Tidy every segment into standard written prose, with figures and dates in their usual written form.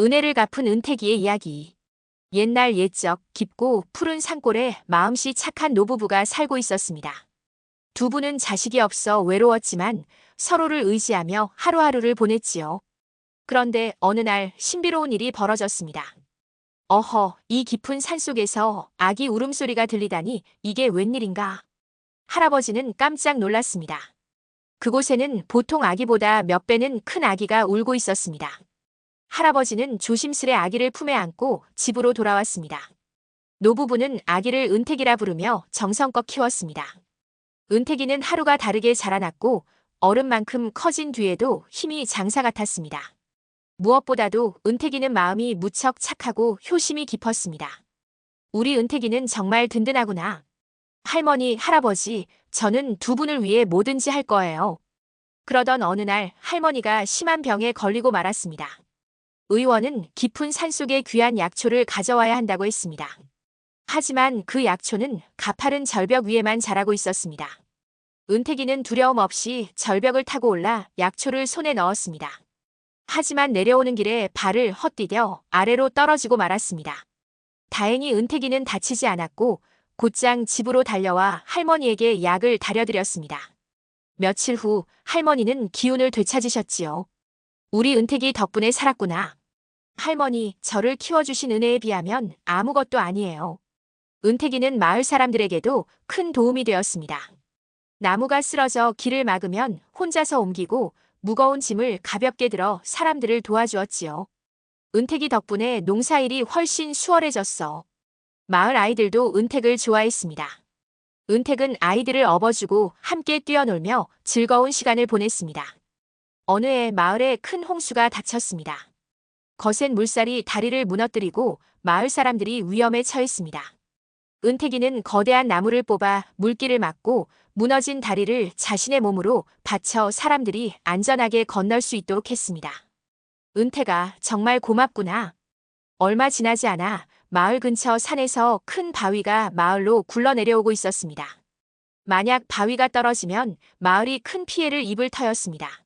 은혜를 갚은 은택이의 이야기. 옛날 옛적 깊고 푸른 산골에 마음씨 착한 노부부가 살고 있었습니다. 두 분은 자식이 없어 외로웠지만 서로를 의지하며 하루하루를 보냈지요. 그런데 어느 날 신비로운 일이 벌어졌습니다. 어허, 이 깊은 산속에서 아기 울음소리가 들리다니 이게 웬일인가? 할아버지는 깜짝 놀랐습니다. 그곳에는 보통 아기보다 몇 배는 큰 아기가 울고 있었습니다. 할아버지는 조심스레 아기를 품에 안고 집으로 돌아왔습니다. 노부부는 아기를 은택이라 부르며 정성껏 키웠습니다. 은택이는 하루가 다르게 자라났고 어른만큼 커진 뒤에도 힘이 장사 같았습니다. 무엇보다도 은택이는 마음이 무척 착하고 효심이 깊었습니다. 우리 은택이는 정말 든든하구나. 할머니, 할아버지, 저는 두 분을 위해 뭐든지 할 거예요. 그러던 어느 날 할머니가 심한 병에 걸리고 말았습니다. 의원은 깊은 산속의 귀한 약초를 가져와야 한다고 했습니다. 하지만 그 약초는 가파른 절벽 위에만 자라고 있었습니다. 은택이는 두려움 없이 절벽을 타고 올라 약초를 손에 넣었습니다. 하지만 내려오는 길에 발을 헛디뎌 아래로 떨어지고 말았습니다. 다행히 은택이는 다치지 않았고 곧장 집으로 달려와 할머니에게 약을 다려드렸습니다. 며칠 후 할머니는 기운을 되찾으셨지요. 우리 은택이 덕분에 살았구나. 할머니, 저를 키워주신 은혜에 비하면 아무것도 아니에요. 은택이는 마을 사람들에게도 큰 도움이 되었습니다. 나무가 쓰러져 길을 막으면 혼자서 옮기고 무거운 짐을 가볍게 들어 사람들을 도와주었지요. 은택이 덕분에 농사일이 훨씬 수월해졌어. 마을 아이들도 은택을 좋아했습니다. 은택은 아이들을 업어주고 함께 뛰어놀며 즐거운 시간을 보냈습니다. 어느 해 마을에 큰 홍수가 닥쳤습니다. 거센 물살이 다리를 무너뜨리고 마을 사람들이 위험에 처했습니다. 은택이는 거대한 나무를 뽑아 물길을 막고 무너진 다리를 자신의 몸으로 받쳐 사람들이 안전하게 건널 수 있도록 했습니다. 은택아, 정말 고맙구나. 얼마 지나지 않아 마을 근처 산에서 큰 바위가 마을로 굴러내려오고 있었습니다. 만약 바위가 떨어지면 마을이 큰 피해를 입을 터였습니다.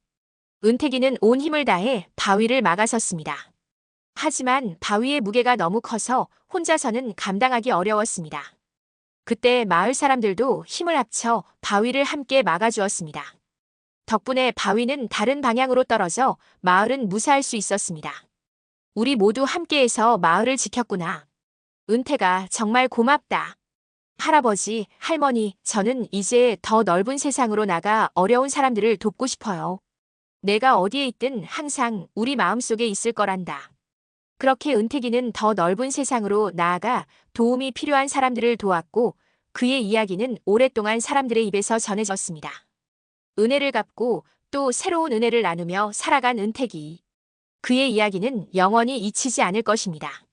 은택이는 온 힘을 다해 바위를 막아섰습니다. 하지만 바위의 무게가 너무 커서 혼자서는 감당하기 어려웠습니다. 그때 마을 사람들도 힘을 합쳐 바위를 함께 막아주었습니다. 덕분에 바위는 다른 방향으로 떨어져 마을은 무사할 수 있었습니다. 우리 모두 함께해서 마을을 지켰구나. 은택아, 정말 고맙다. 할아버지, 할머니, 저는 이제 더 넓은 세상으로 나가 어려운 사람들을 돕고 싶어요. 내가 어디에 있든 항상 우리 마음속에 있을 거란다. 그렇게 은택이는 더 넓은 세상으로 나아가 도움이 필요한 사람들을 도왔고 그의 이야기는 오랫동안 사람들의 입에서 전해졌습니다. 은혜를 갚고 또 새로운 은혜를 나누며 살아간 은택이. 그의 이야기는 영원히 잊히지 않을 것입니다.